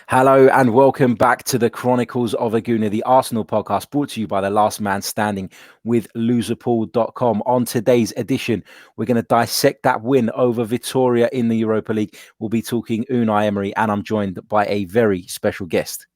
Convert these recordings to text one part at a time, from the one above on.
Hello and welcome back to the Chronicles of a Gooner, the Arsenal podcast brought to you by the Last Man Standing with loserpool.com. On today's edition, we're going to dissect that win over Vitoria in the Europa League. We'll be talking Unai Emery, and I'm joined by a very special guest.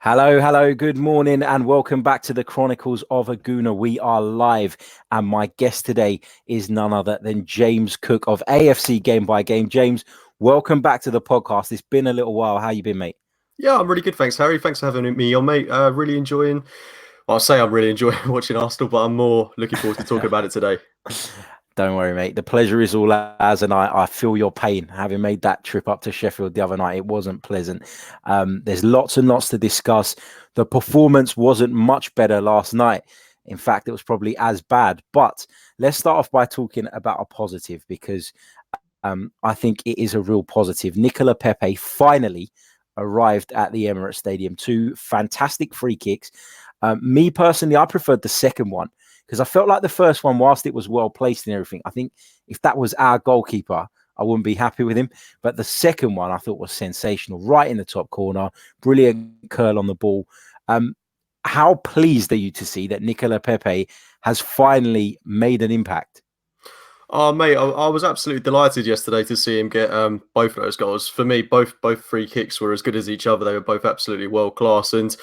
Hello, good morning and welcome back to the Chronicles of a Gooner. We are live and my guest today is none other than James Cook of AFC Game by Game. James, welcome back to the podcast. It's been a little while. How you been, mate? Yeah, I'm really good, thanks, Harry. Thanks for having me on, mate. I'm really enjoying watching Arsenal, but I'm more looking forward to talking about it today. Don't worry, mate. The pleasure is all ours, and I feel your pain. Having made that trip up to Sheffield the other night, it wasn't pleasant. There's lots and lots to discuss. The performance wasn't much better last night. In fact, it was probably as bad. But let's start off by talking about a positive, because I think it is a real positive. Nikola Pepe finally arrived at the Emirates Stadium. 2 fantastic free kicks. Me personally, I preferred the second one, because I felt like the first one, whilst it was well placed and everything, I think if that was our goalkeeper, I wouldn't be happy with him. But the second one I thought was sensational, right in the top corner, brilliant curl on the ball. How pleased are you to see that Nicolas Pepe has finally made an impact? Oh, mate, I was absolutely delighted yesterday to see him get both of those goals. For me, both free kicks were as good as each other. They were both absolutely world class, and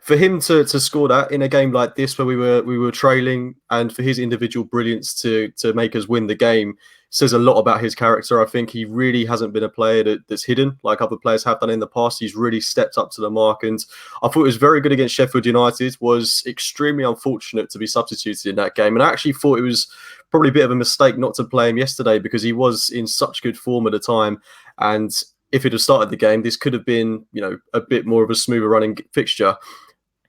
for him to score that in a game like this where we were trailing, and for his individual brilliance to make us win the game says a lot about his character. I think he really hasn't been a player that's hidden like other players have done in the past. He's really stepped up to the mark, and I thought it was very good against Sheffield United. Was extremely unfortunate to be substituted in that game, and I actually thought it was probably a bit of a mistake not to play him yesterday, because he was in such good form at the time, and if he'd have started the game, this could have been, a bit more of a smoother running fixture.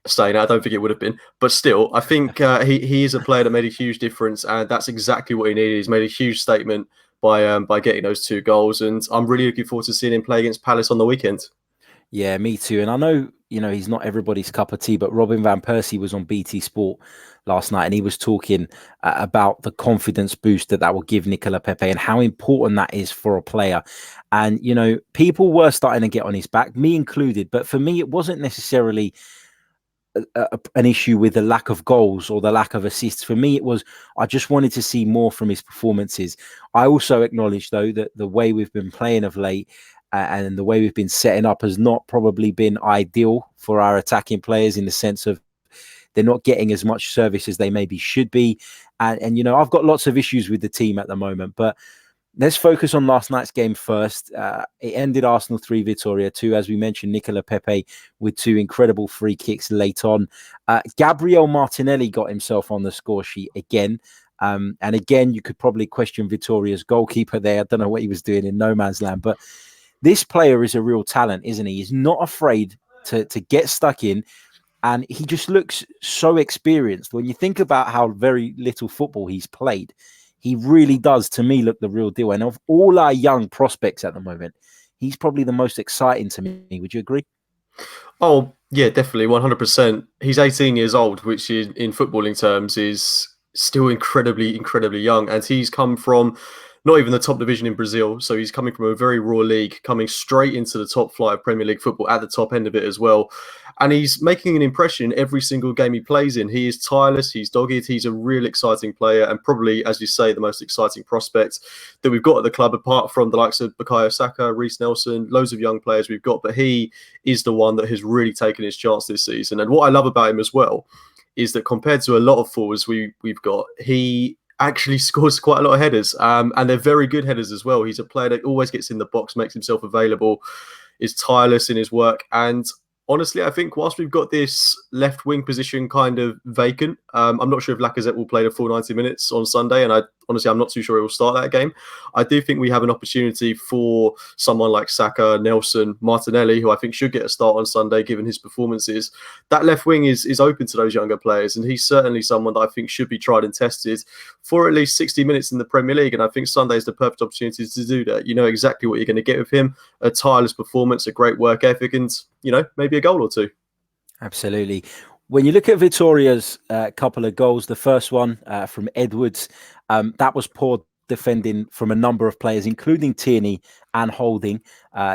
Saying I don't think it would have been, but still, I think he is a player that made a huge difference, and that's exactly what he needed. He's made a huge statement by getting those 2 goals, and I'm really looking forward to seeing him play against Palace on the weekend. Yeah, me too. And I know, he's not everybody's cup of tea, but Robin van Persie was on BT Sport last night, and he was talking about the confidence boost that will give Nicola Pepe and how important that is for a player. And, people were starting to get on his back, me included. But for me, it wasn't necessarily an issue with the lack of goals or the lack of assists. For me, it was, I just wanted to see more from his performances. I also acknowledge, though, that the way we've been playing of late and the way we've been setting up has not probably been ideal for our attacking players, in the sense of they're not getting as much service as they maybe should be. And I've got lots of issues with the team at the moment, but let's focus on last night's game first. It ended Arsenal 3, Vitoria 2. As we mentioned, Nicola Pepe with 2 incredible free kicks late on. Gabriel Martinelli got himself on the score sheet again. And again, you could probably question Vitoria's goalkeeper there. I don't know what he was doing in no man's land. But this player is a real talent, isn't he? He's not afraid to get stuck in. And he just looks so experienced. When you think about how very little football he's played, he really does, to me, look the real deal. And of all our young prospects at the moment, he's probably the most exciting to me. Would you agree? Oh, yeah, definitely, 100%. He's 18 years old, which in footballing terms is still incredibly, incredibly young. And he's come from not even the top division in Brazil. So he's coming from a very raw league, coming straight into the top flight of Premier League football, at the top end of it as well. And he's making an impression every single game he plays in. He is tireless. He's dogged. He's a real exciting player, and probably, as you say, the most exciting prospect that we've got at the club, apart from the likes of Bukayo Saka, Rhys Nelson, loads of young players we've got. But he is the one that has really taken his chance this season. And what I love about him as well is that compared to a lot of forwards we've got, he actually scores quite a lot of headers, and they're very good headers as well. He's a player that always gets in the box, makes himself available, is tireless in his work, and honestly, I think whilst we've got this left wing position kind of vacant, I'm not sure if Lacazette will play the full 90 minutes on Sunday, and I'm not too sure he will start that game. I do think we have an opportunity for someone like Saka, Nelson, Martinelli, who I think should get a start on Sunday given his performances. That left wing is open to those younger players, and he's certainly someone that I think should be tried and tested for at least 60 minutes in the Premier League, and I think Sunday is the perfect opportunity to do that. You know exactly what you're going to get with him: a tireless performance, a great work ethic, and maybe a goal or two. Absolutely. When you look at Vitoria's couple of goals, the first one from Edwards, that was poor defending from a number of players, including Tierney and Holding.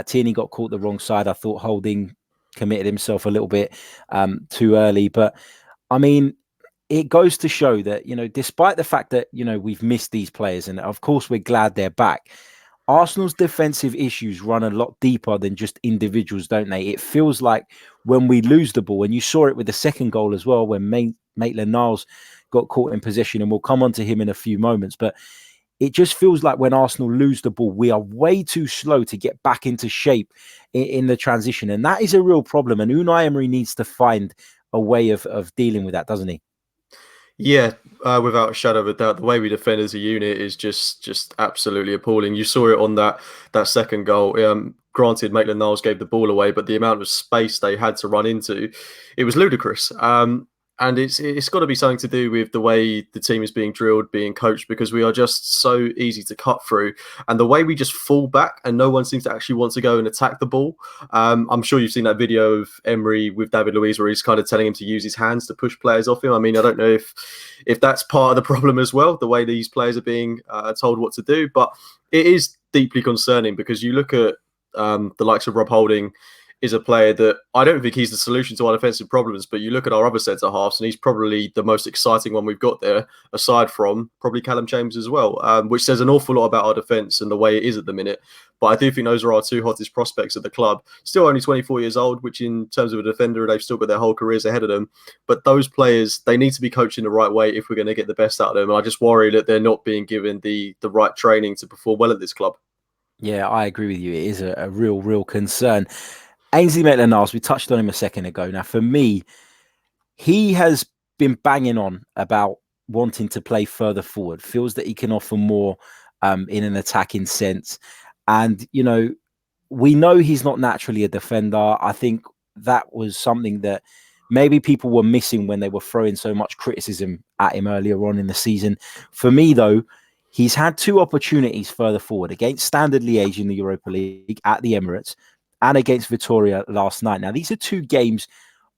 Tierney got caught the wrong side. I thought Holding committed himself a little bit too early. But, I mean, it goes to show that, despite the fact that, we've missed these players, and of course we're glad they're back, Arsenal's defensive issues run a lot deeper than just individuals, don't they? It feels like when we lose the ball, and you saw it with the second goal as well, when MaitlandNiles got caught in possession, and we'll come on to him in a few moments, but it just feels like when Arsenal lose the ball, we are way too slow to get back into shape in the transition. And that is a real problem. And Unai Emery needs to find a way of dealing with that, doesn't he? Yeah, without a shadow of a doubt, the way we defend as a unit is just absolutely appalling. You saw it on that second goal. Granted, Maitland-Niles gave the ball away, but the amount of space they had to run into, it was ludicrous. And it's got to be something to do with the way the team is being drilled, being coached, because we are just so easy to cut through. And the way we just fall back and no one seems to actually want to go and attack the ball. I'm sure you've seen that video of Emery with David Luiz where he's kind of telling him to use his hands to push players off him. I mean, I don't know if that's part of the problem as well, the way these players are being told what to do. But it is deeply concerning because you look at the likes of Rob Holding is a player that I don't think he's the solution to our defensive problems, but you look at our other centre halves and he's probably the most exciting one we've got there, aside from probably Callum Chambers as well, which says an awful lot about our defence and the way it is at the minute. But I do think those are our two hottest prospects at the club. Still only 24 years old, which in terms of a defender, they've still got their whole careers ahead of them. But those players, they need to be coached in the right way if we're going to get the best out of them. And I just worry that they're not being given the right training to perform well at this club. Yeah, I agree with you. It is a real concern. Ainsley Maitland-Niles, we touched on him a second ago. Now, for me, he has been banging on about wanting to play further forward, feels that he can offer more in an attacking sense. And, we know he's not naturally a defender. I think that was something that maybe people were missing when they were throwing so much criticism at him earlier on in the season. For me, though, he's had two opportunities further forward against Standard Liège in the Europa League at the Emirates and against Vitoria last night. Now, these are two games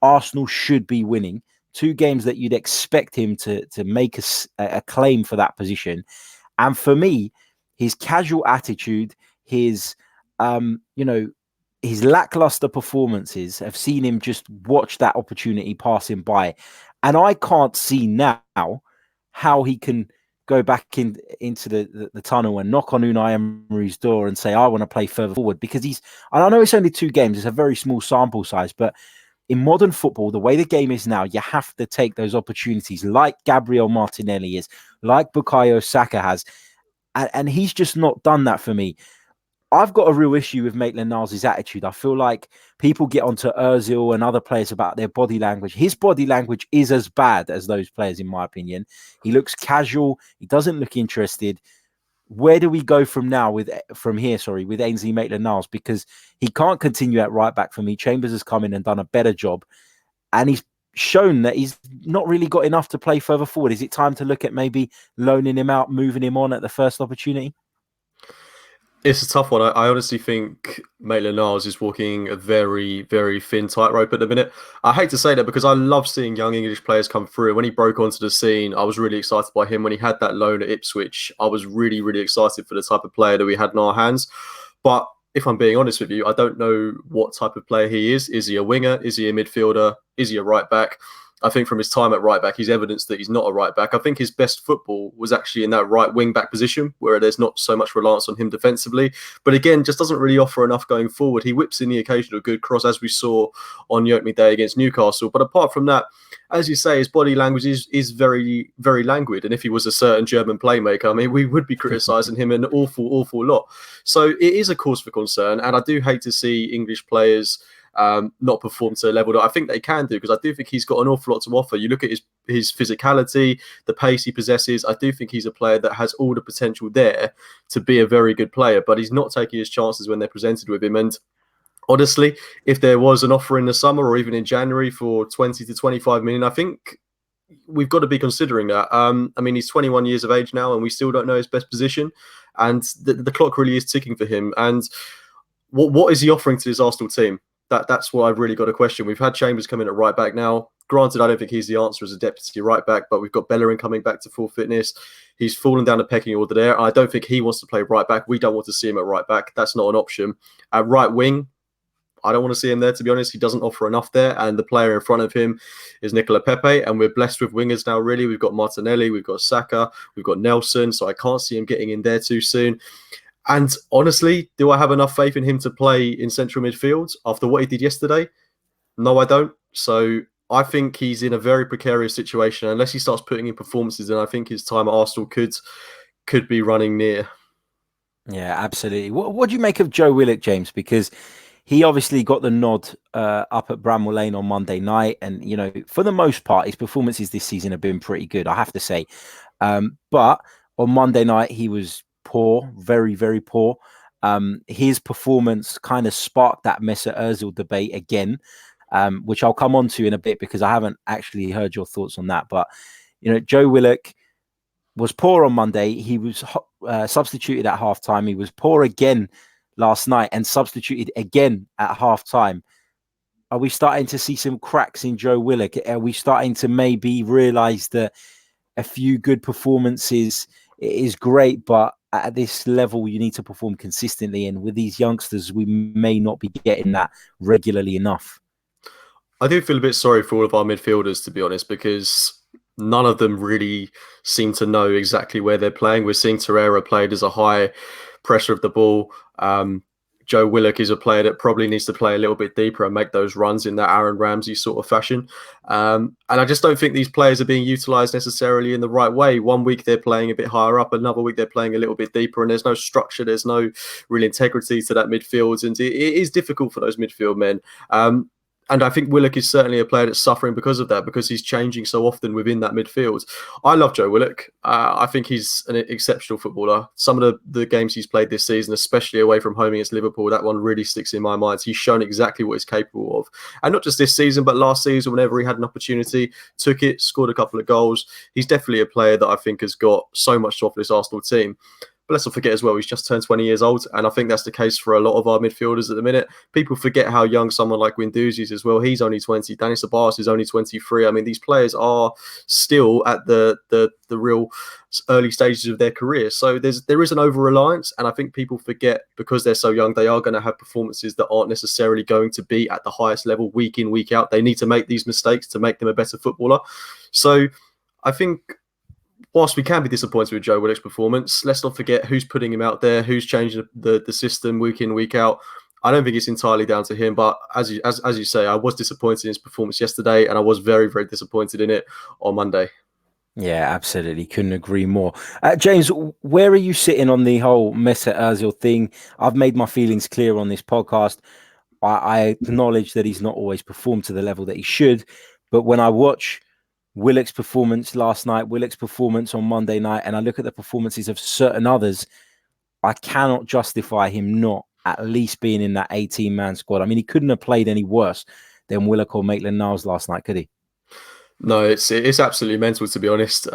Arsenal should be winning, two games that you'd expect him to make a claim for that position. And for me, his casual attitude, his lackluster performances have seen him just watch that opportunity pass him by. And I can't see now how he can go back into the tunnel and knock on Unai Emery's door and say, I want to play further forward, because I know it's only two games, it's a very small sample size, but in modern football, the way the game is now, you have to take those opportunities like Gabriel Martinelli is, like Bukayo Saka has, and he's just not done that for me. I've got a real issue with Maitland-Niles' attitude. I feel like people get onto Ozil and other players about their body language. His body language is as bad as those players, in my opinion. He looks casual. He doesn't look interested. Where do we go from here, with Ainsley Maitland-Niles? Because he can't continue at right back for me. Chambers has come in and done a better job. And he's shown that he's not really got enough to play further forward. Is it time to look at maybe loaning him out, moving him on at the first opportunity? It's a tough one. I honestly think Maitland-Niles is walking a very, very thin tightrope at the minute. I hate to say that because I love seeing young English players come through. When he broke onto the scene, I was really excited by him. When he had that loan at Ipswich, I was really, really excited for the type of player that we had in our hands. But if I'm being honest with you, I don't know what type of player he is. Is he a winger? Is he a midfielder? Is he a right back? I think from his time at right back, he's evidence that he's not a right back. I think his best football was actually in that right wing back position, where there's not so much reliance on him defensively. But again, just doesn't really offer enough going forward. He whips in the occasional good cross, as we saw on Yoke Day against Newcastle. But apart from that, as you say, his body language is very, very languid. And if he was a certain German playmaker, I mean, we would be criticising him an awful, awful lot. So it is a cause for concern. And I do hate to see English players not perform to a level that I think they can do, because I do think he's got an awful lot to offer. You look at his physicality, the pace he possesses. I do think he's a player that has all the potential there to be a very good player, but he's not taking his chances when they're presented with him. And honestly, if there was an offer in the summer or even in January for 20 to 25 million, I think we've got to be considering that. I mean, he's 21 years of age now, and we still don't know his best position, and the clock really is ticking for him. And what is he offering to his Arsenal team? That's what I've really got to question. We've had Chambers come in at right back now. Granted, I don't think he's the answer as a deputy right back, but we've got Bellerin coming back to full fitness. He's fallen down the pecking order there. I don't think he wants to play right back. We don't want to see him at right back. That's not an option. At right wing, I don't want to see him there, to be honest. He doesn't offer enough there. And the player in front of him is Nikola Pepe. And we're blessed with wingers now, really. We've got Martinelli, we've got Saka, we've got Nelson. So I can't see him getting in there too soon. And honestly, do I have enough faith in him to play in central midfield after what he did yesterday? No, I don't. So I think he's in a very precarious situation. Unless he starts putting in performances, then I think his time at Arsenal could be running near. Yeah, absolutely. What do you make of Joe Willock, James? Because he obviously got the nod up at Bramall Lane on Monday night. And, you know, for the most part, his performances this season have been pretty good, I have to say. But on Monday night, he was poor, very, very poor. His performance kind of sparked that Mesut Ozil debate again, which I'll come on to in a bit because I haven't actually heard your thoughts on that. But, you know, Joe Willock was poor on Monday. He was substituted at halftime. He was poor again last night and substituted again at halftime. Are we starting to see some cracks in Joe Willock? Are we starting to maybe realize that a few good performances is great, but at this level, you need to perform consistently? And with these youngsters, we may not be getting that regularly enough. I do feel a bit sorry for all of our midfielders, to be honest, because none of them really seem to know exactly where they're playing. We're seeing Torreira played as a high pressure of the ball. Joe Willock is a player that probably needs to play a little bit deeper and make those runs in that Aaron Ramsey sort of fashion. And I just don't think these players are being utilised necessarily in the right way. One week they're playing a bit higher up, another week they're playing a little bit deeper, and there's no structure, there's no real integrity to that midfield. And it is difficult for those midfield men. And I think Willock is certainly a player that's suffering because of that, because he's changing so often within that midfield. I love Joe Willock. I think he's an exceptional footballer. Some of the games he's played this season, especially away from home against Liverpool, that one really sticks in my mind. He's shown exactly what he's capable of. And not just this season, but last season, whenever he had an opportunity, took it, scored a couple of goals. He's definitely a player that I think has got so much to offer this Arsenal team. But let's not forget as well, he's just turned 20 years old. And I think that's the case for a lot of our midfielders at the minute. People forget how young someone like Guendouzi is as well. He's only 20. Dani Ceballos is only 23. I mean, these players are still at the real early stages of their career. So there is an over-reliance. And I think people forget, because they're so young, they are going to have performances that aren't necessarily going to be at the highest level week in, week out. They need to make these mistakes to make them a better footballer. So I think, whilst we can be disappointed with Joe Willock's performance, let's not forget who's putting him out there, who's changing the system week in, week out. I don't think it's entirely down to him, but as you say, I was disappointed in his performance yesterday, and I was very, very disappointed in it on Monday. Yeah, absolutely. Couldn't agree more. James, where are you sitting on the whole Mesut Ozil thing? I've made my feelings clear on this podcast. I acknowledge that he's not always performed to the level that he should, but when I watch Willock's performance last night, Willock's performance on Monday night, and I look at the performances of certain others, I cannot justify him not at least being in that 18-man squad. I mean, he couldn't have played any worse than Willock or Maitland-Niles last night, could he? No, it's absolutely mental, to be honest.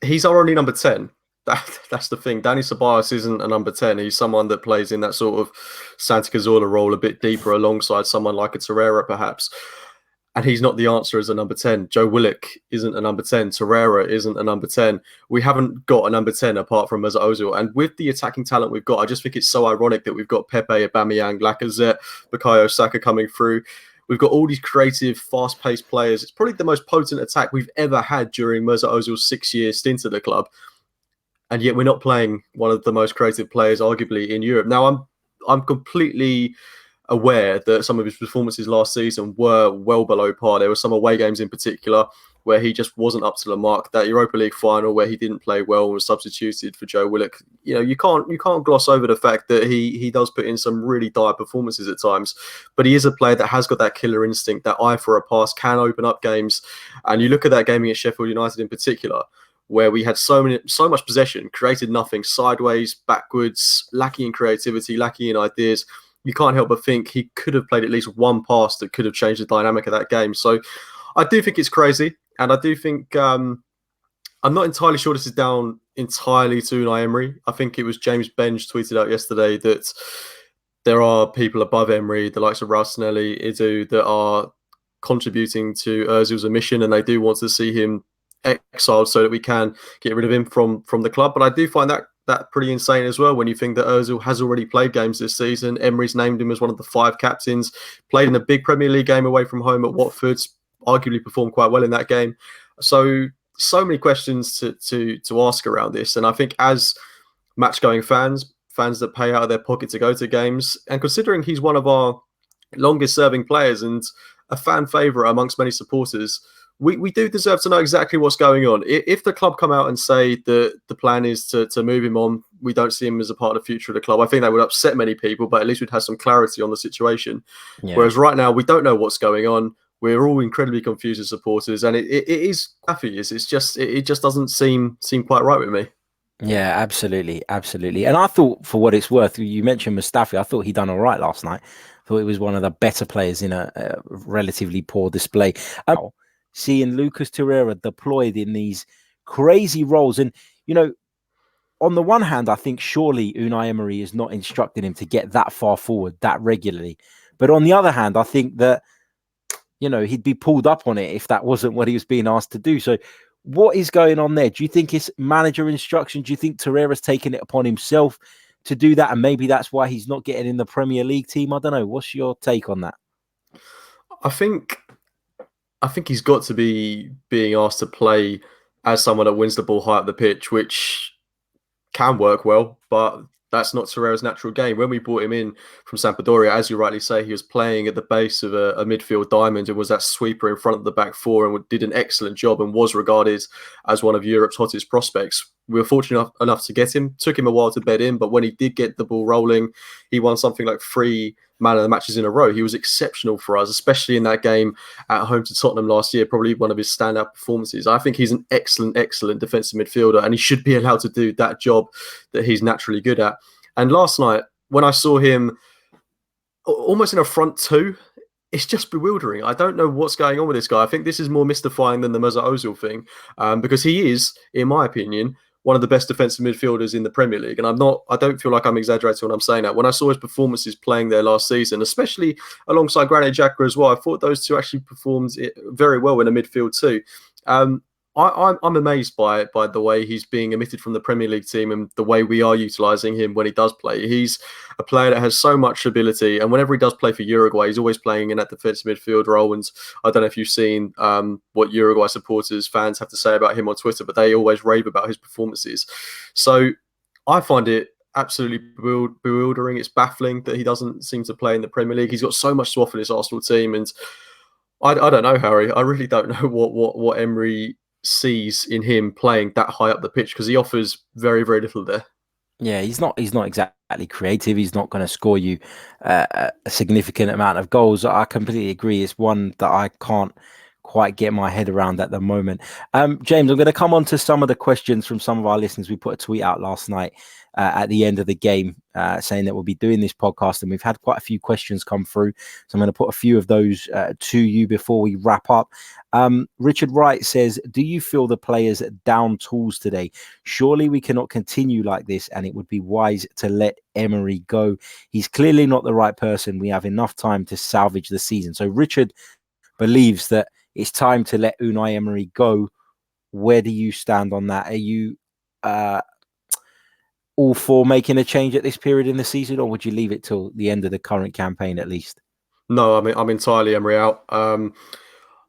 He's our only number 10. That's the thing. Dani Ceballos isn't a number 10. He's someone that plays in that sort of Santi Cazorla role a bit deeper alongside someone like a Torreira, perhaps. And he's not the answer as a number 10. Joe Willock isn't a number 10. Torreira isn't a number 10. We haven't got a number 10 apart from Mesut Ozil. And with the attacking talent we've got, I just think it's so ironic that we've got Pepe, Aubameyang, Lacazette, Bukayo Saka coming through. We've got all these creative, fast-paced players. It's probably the most potent attack we've ever had during Mesut Ozil's 6-year stint at the club. And yet we're not playing one of the most creative players, arguably, in Europe. Now, I'm completely aware that some of his performances last season were well below par. There were some away games in particular where he just wasn't up to the mark. That Europa League final where he didn't play well and was substituted for Joe Willock. You can't gloss over the fact that he does put in some really dire performances at times, but he is a player that has got that killer instinct, that eye for a pass, can open up games. And you look at that game against Sheffield United in particular, where we had so much possession, created nothing, sideways, backwards, lacking in creativity, lacking in ideas. You can't help but think he could have played at least one pass that could have changed the dynamic of that game. So I do think it's crazy. And I do think I'm not entirely sure this is down entirely to Unai Emery. I think it was James Benge tweeted out yesterday that there are people above Emery, the likes of Rhys Nelson, Idu, that are contributing to Ozil's omission, and they do want to see him exiled so that we can get rid of him from the club. But I do find that pretty insane as well when you think that Ozil has already played games this season. Emery's named him as one of the 5 captains, played in a big Premier League game away from home at Watford, arguably performed quite well in that game. So many questions to ask around this. And I think as match-going fans that pay out of their pocket to go to games, and considering he's one of our longest-serving players and a fan favourite amongst many supporters, we do deserve to know exactly what's going on. If the club come out and say that the plan is to move him on, we don't see him as a part of the future of the club, I think that would upset many people, but at least we'd have some clarity on the situation. Yeah. Whereas right now, we don't know what's going on. We're all incredibly confused as supporters, and it is happy. It just doesn't seem quite right with me. Yeah, absolutely. And I thought, for what it's worth, you mentioned Mustafi. I thought he done all right last night. I thought he was one of the better players in a relatively poor display. Seeing Lucas Torreira deployed in these crazy roles. And, on the one hand, I think surely Unai Emery is not instructing him to get that far forward that regularly. But on the other hand, I think that, he'd be pulled up on it if that wasn't what he was being asked to do. So what is going on there? Do you think it's manager instruction? Do you think Torreira's taken it upon himself to do that? And maybe that's why he's not getting in the Premier League team? I don't know. What's your take on that? I think he's got to be being asked to play as someone that wins the ball high up the pitch, which can work well, but that's not Torreira's natural game. When we brought him in from Sampdoria, as you rightly say, he was playing at the base of a midfield diamond and was that sweeper in front of the back four and did an excellent job and was regarded as one of Europe's hottest prospects. We were fortunate enough to get him. Took him a while to bed in, but when he did get the ball rolling, he won something like 3 man of the matches in a row. He was exceptional for us, especially in that game at home to Tottenham last year, probably one of his standout performances. I think he's an excellent defensive midfielder, and he should be allowed to do that job that he's naturally good at. And last night, when I saw him almost in a front 2, it's just bewildering. I don't know what's going on with this guy. I think this is more mystifying than the Mesut Ozil thing, because he is, in my opinion, one of the best defensive midfielders in the Premier League. And I don't feel like I'm exaggerating when I'm saying that. When I saw his performances playing there last season, especially alongside Granit Xhaka as well, I thought those two actually performed very well in the midfield too. I'm amazed by the way he's being omitted from the Premier League team and the way we are utilising him when he does play. He's a player that has so much ability, and whenever he does play for Uruguay, he's always playing in that defensive midfield role. And I don't know if you've seen what Uruguay supporters, fans have to say about him on Twitter, but they always rave about his performances. So I find it absolutely bewildering. It's baffling that he doesn't seem to play in the Premier League. He's got so much to offer this Arsenal team, and I don't know, Harry. I really don't know what Emery sees in him playing that high up the pitch, because he offers very, very little there. Yeah, he's not exactly creative. He's not going to score you a significant amount of goals. I completely agree. It's one that I can't quite get my head around at the moment. James, I'm going to come on to some of the questions from some of our listeners. We put a tweet out last night at the end of the game saying that we'll be doing this podcast, and we've had quite a few questions come through. So I'm going to put a few of those to you before we wrap up. Richard Wright says, do you feel the players down tools today? Surely we cannot continue like this, and it would be wise to let Emery go. He's clearly not the right person. We have enough time to salvage the season. So Richard believes that it's time to let Unai Emery go. Where do you stand on that? Are you all for making a change at this period in the season, or would you leave it till the end of the current campaign at least? No, I mean, I'm entirely Emery out.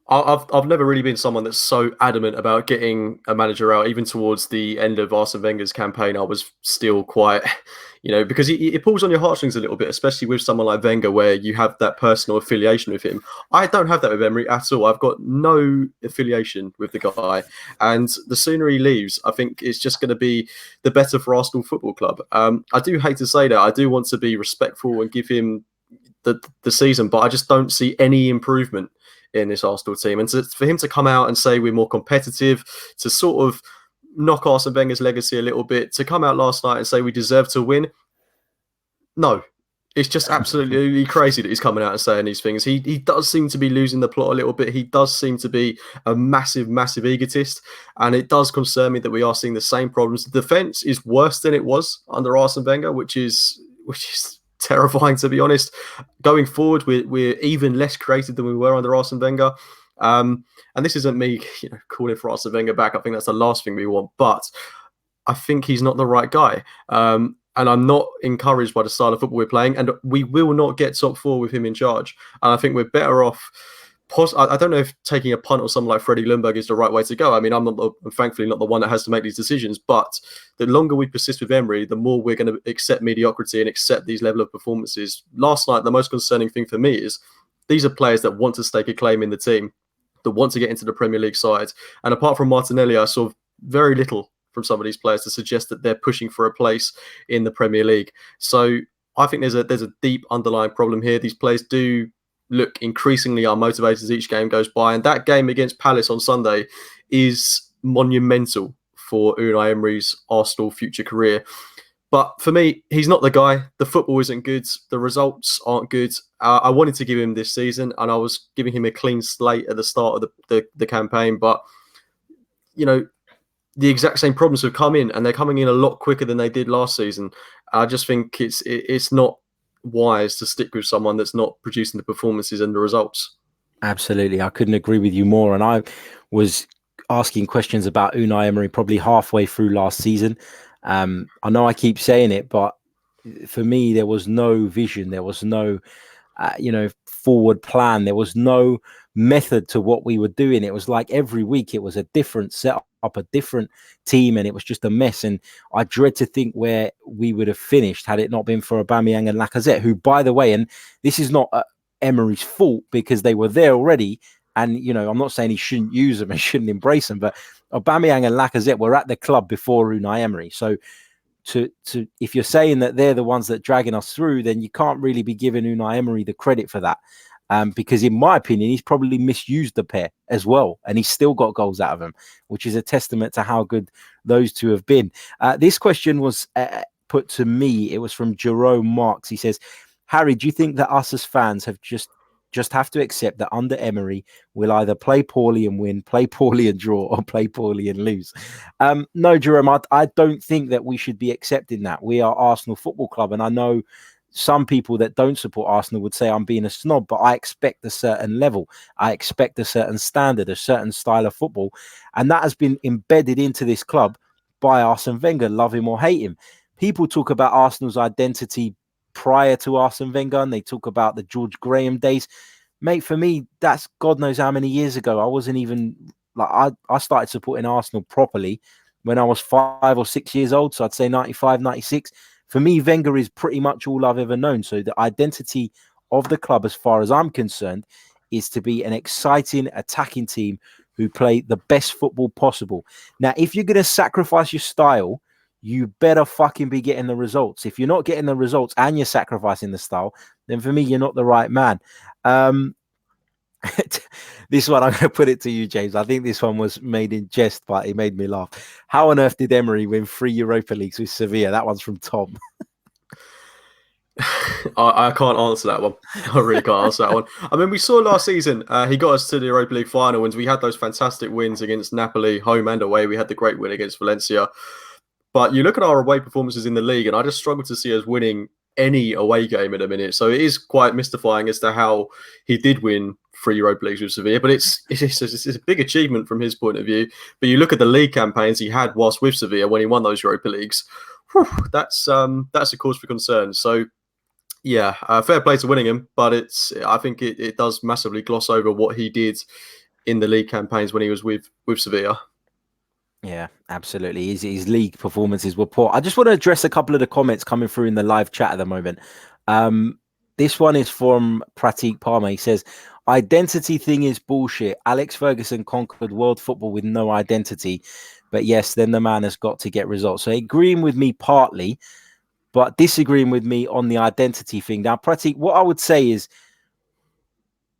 I've never really been someone that's so adamant about getting a manager out. Even towards the end of Arsene Wenger's campaign, I was still quite, because it pulls on your heartstrings a little bit, especially with someone like Wenger, where you have that personal affiliation with him. I don't have that with Emery at all. I've got no affiliation with the guy, and the sooner he leaves, I think it's just going to be the better for Arsenal Football Club. I do hate to say that. I do want to be respectful and give him the season, but I just don't see any improvement in this Arsenal team. And for him to come out and say we're more competitive, to sort of knock Arsene Wenger's legacy a little bit, to come out last night and say we deserve to win. No, it's just absolutely crazy that he's coming out and saying these things. He does seem to be losing the plot a little bit. He does seem to be a massive, massive egotist. And it does concern me that we are seeing the same problems. The defence is worse than it was under Arsene Wenger, which is terrifying, to be honest. Going forward, we're even less creative than we were under Arsene Wenger. And this isn't me, calling for Arsene Wenger back. I think that's the last thing we want. But I think he's not the right guy. And I'm not encouraged by the style of football we're playing. And we will not get top four with him in charge. And I think we're better off. I don't know if taking a punt or someone like Freddie Ljungberg is the right way to go. I mean, I'm thankfully not the one that has to make these decisions. But the longer we persist with Emery, the more we're going to accept mediocrity and accept these level of performances. Last night, the most concerning thing for me is these are players that want to stake a claim in the team, that want to get into the Premier League side. And apart from Martinelli, I saw very little from some of these players to suggest that they're pushing for a place in the Premier League. So I think there's a deep underlying problem here. These players do look increasingly unmotivated as each game goes by. And that game against Palace on Sunday is monumental for Unai Emery's Arsenal future career. But for me, he's not the guy. The football isn't good. The results aren't good. I wanted to give him this season, and I was giving him a clean slate at the start of the campaign. But, the exact same problems have come in, and they're coming in a lot quicker than they did last season. I just think it's not wise to stick with someone that's not producing the performances and the results. Absolutely. I couldn't agree with you more. And I was asking questions about Unai Emery probably halfway through last season. I know I keep saying it, but for me, there was no vision. There was no, forward plan. There was no method to what we were doing. It was like every week it was a different setup, a different team, and it was just a mess. And I dread to think where we would have finished had it not been for Aubameyang and Lacazette, who, by the way, and this is not Emery's fault because they were there already. And, I'm not saying he shouldn't use them and shouldn't embrace them, but Aubameyang and Lacazette were at the club before Unai Emery. So if you're saying that they're the ones that are dragging us through, then you can't really be giving Unai Emery the credit for that. Because in my opinion, he's probably misused the pair as well. And he's still got goals out of them, which is a testament to how good those two have been. This question was put to me. It was from Jerome Marks. He says, Harry, do you think that us as fans have just have to accept that under Emery, we'll either play poorly and win, play poorly and draw, or play poorly and lose? No, Jerome, I don't think that we should be accepting that. We are Arsenal Football Club. And I know some people that don't support Arsenal would say I'm being a snob, but I expect a certain level. I expect a certain standard, a certain style of football. And that has been embedded into this club by Arsene Wenger, love him or hate him. People talk about Arsenal's identity prior to Arsene Wenger, and they talk about the George Graham days. Mate, for me, that's God knows how many years ago. I wasn't even I started supporting Arsenal properly when I was 5 or 6 years old. So I'd say 95, 96. For me, Wenger is pretty much all I've ever known. So the identity of the club, as far as I'm concerned, is to be an exciting, attacking team who play the best football possible. Now, if you're going to sacrifice your style, you better fucking be getting the results. If you're not getting the results and you're sacrificing the style, then for me, you're not the right man. This one, I'm going to put it to you, James. I think this one was made in jest, but it made me laugh. How on earth did Emery win 3 Europa Leagues with Sevilla? That one's from Tom. I can't answer that one. I really can't answer that one. I mean, we saw last season, he got us to the Europa League final, and we had those fantastic wins against Napoli, home and away. We had the great win against Valencia. But you look at our away performances in the league, and I just struggle to see us winning any away game at a minute. So it is quite mystifying as to how he did win 3 Europa Leagues with Sevilla. But it's a big achievement from his point of view. But you look at the league campaigns he had whilst with Sevilla when he won those Europa Leagues. That's a cause for concern. So yeah, fair play to winning him, but I think it does massively gloss over what he did in the league campaigns when he was with Sevilla. Yeah, absolutely. His league performances were poor. I just want to address a couple of the comments coming through in the live chat at the moment. Um, this one is from Pratik Palmer. He says, identity thing is bullshit. Alex Ferguson conquered world football with no identity. But yes, then the man has got to get results. So agreeing with me partly, but disagreeing with me on the identity thing. Now, Pratik, what I would say is,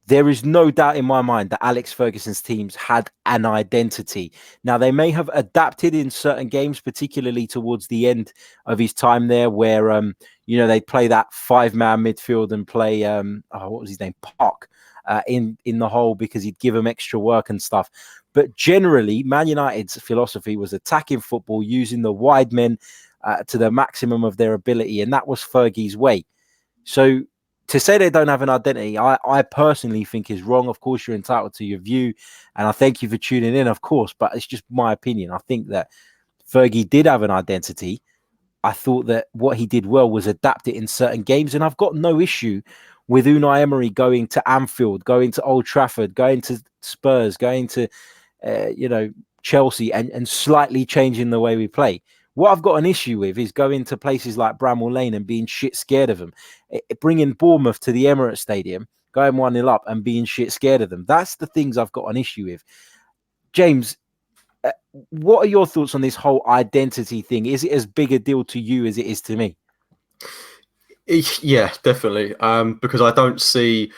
there is no doubt in my mind that Alex Ferguson's teams had an identity. Now, they may have adapted in certain games, particularly towards the end of his time there, where, they play that 5-man midfield and play, what was his name? Park in the hole, because he'd give them extra work and stuff. But generally, Man United's philosophy was attacking football, using the wide men to the maximum of their ability. And that was Fergie's way. So, to say they don't have an identity, I personally think is wrong. Of course, you're entitled to your view, and I thank you for tuning in, of course, but it's just my opinion. I think that Fergie did have an identity. I thought that what he did well was adapt it in certain games, and I've got no issue with Unai Emery going to Anfield, going to Old Trafford, going to Spurs, going to, Chelsea, and slightly changing the way we play. What I've got an issue with is going to places like Bramall Lane and being shit scared of them. Bringing Bournemouth to the Emirates Stadium, going 1-0 up and being shit scared of them. That's the things I've got an issue with. James, what are your thoughts on this whole identity thing? Is it as big a deal to you as it is to me? Yeah, definitely. Because I don't see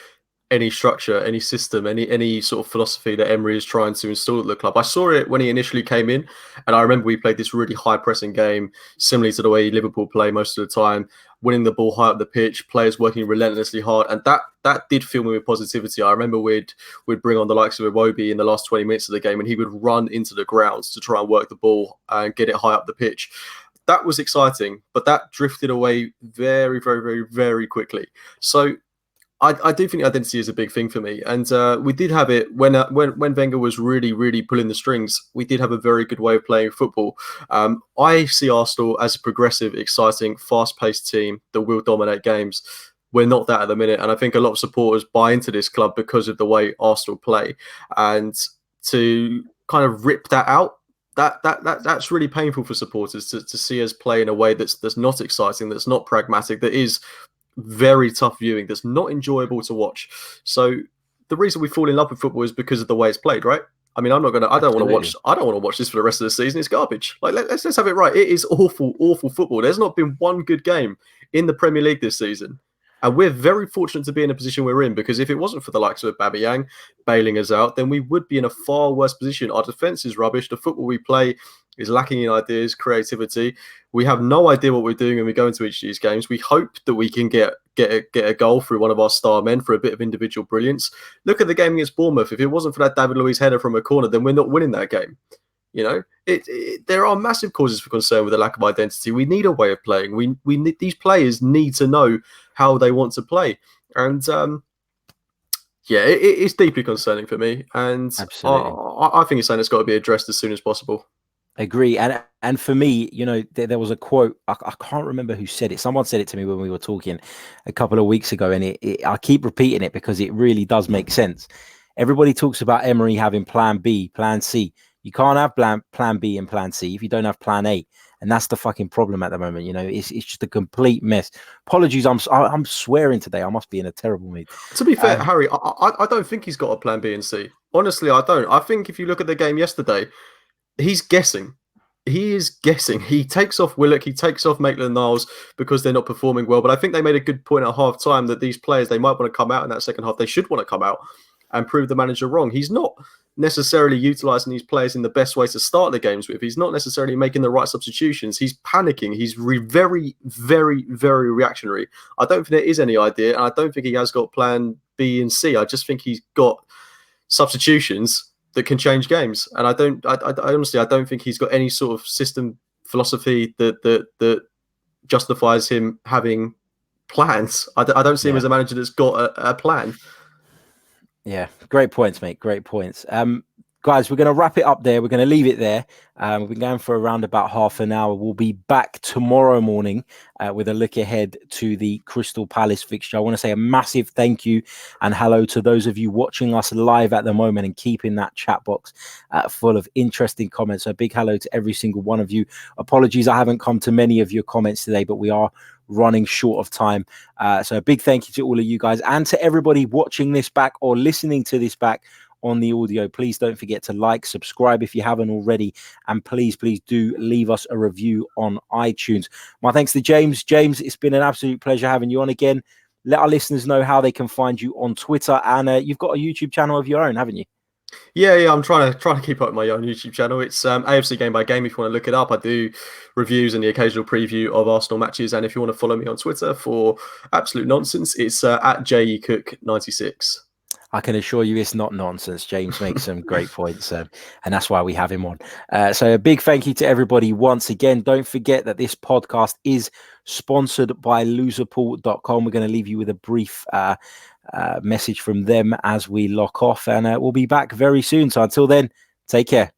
any structure, any system, any sort of philosophy that Emery is trying to install at the club. I saw it when he initially came in, and I remember we played this really high pressing game, similarly to the way Liverpool play most of the time, winning the ball high up the pitch, players working relentlessly hard, and that did fill me with positivity. I remember we'd bring on the likes of Iwobi in the last 20 minutes of the game, and he would run into the grounds to try and work the ball and get it high up the pitch. That was exciting, but that drifted away very, very, very, very quickly. So I do think identity is a big thing for me, and we did have it when Wenger was really, really pulling the strings. We did have a very good way of playing football. I see Arsenal as a progressive, exciting, fast-paced team that will dominate games. We're not that at the minute, and I think a lot of supporters buy into this club because of the way Arsenal play, and to kind of rip that out. That's really painful for supporters to see us play in a way that's not exciting, that's not pragmatic, that is very tough viewing, that's not enjoyable to watch. So the reason we fall in love with football is because of the way it's played, right? I mean, I don't want to watch this for the rest of the season. It's garbage. Like, let's have it right. It is awful football. There's not been one good game in the Premier League this season. And we're very fortunate to be in a position we're in, because if it wasn't for the likes of Aubameyang bailing us out, then we would be in a far worse position. Our defense is rubbish. The football we play is lacking in ideas, creativity. We have no idea what we're doing when we go into each of these games. We hope that we can get a goal through one of our star men for a bit of individual brilliance. Look at the game against Bournemouth. If it wasn't for that David Luiz header from a corner, then we're not winning that game. You know, there are massive causes for concern with the lack of identity. We need a way of playing. We need, these players need to know how they want to play. And it's deeply concerning for me. And I think it's something that's got to be addressed as soon as possible. Agree. And for me, there was a quote, I can't remember who said it. Someone said it to me when we were talking a couple of weeks ago, and I keep repeating it because it really does make sense. Everybody talks about Emery having plan B, plan C. You can't have plan B and plan C if you don't have plan A. And that's the fucking problem at the moment. It's just a complete mess. Apologies, I'm swearing today. I must be in a terrible mood. To be fair, Harry, I don't think he's got a plan B and C. Honestly, I don't. I think if you look at the game yesterday, he's guessing. He is guessing. He takes off Willock. He takes off MaitlandNiles because they're not performing well. But I think they made a good point at half time that these players, they might want to come out in that second half. They should want to come out and prove the manager wrong. He's not necessarily utilising these players in the best way to start the games with. He's not necessarily making the right substitutions. He's panicking. He's very, very, very reactionary. I don't think there is any idea, and I don't think he has got plan B and C. I just think he's got substitutions that can change games. And I honestly don't think he's got any sort of system philosophy that justifies him having plans. I don't see him as a manager that's got a plan. Yeah, great points, mate. Great points. guys, we're going to wrap it up there. We're going to leave it there. We've been going for around about half an hour. We'll be back tomorrow morning with a look ahead to the Crystal Palace fixture. I want to say a massive thank you and hello to those of you watching us live at the moment and keeping that chat box full of interesting comments. So a big hello to every single one of you. Apologies, I haven't come to many of your comments today, but we are running short of time. So a big thank you to all of you guys and to everybody watching this back or listening to this back on the audio. Please don't forget to like, subscribe if you haven't already, and please do leave us a review on iTunes. My thanks to James. James, it's been an absolute pleasure having you on again. Let our listeners know how they can find you on Twitter, and you've got a YouTube channel of your own, haven't you? Yeah, I'm trying to keep up my own YouTube channel. It's AFC Game by Game. If you want to look it up, I do reviews and the occasional preview of Arsenal matches. And if you want to follow me on Twitter for absolute nonsense, it's at JECook96. I can assure you it's not nonsense. James makes some great points, and that's why we have him on. So a big thank you to everybody once again. Don't forget that this podcast is sponsored by loserpool.com. We're going to leave you with a brief message from them as we lock off, and we'll be back very soon. So until then, take care.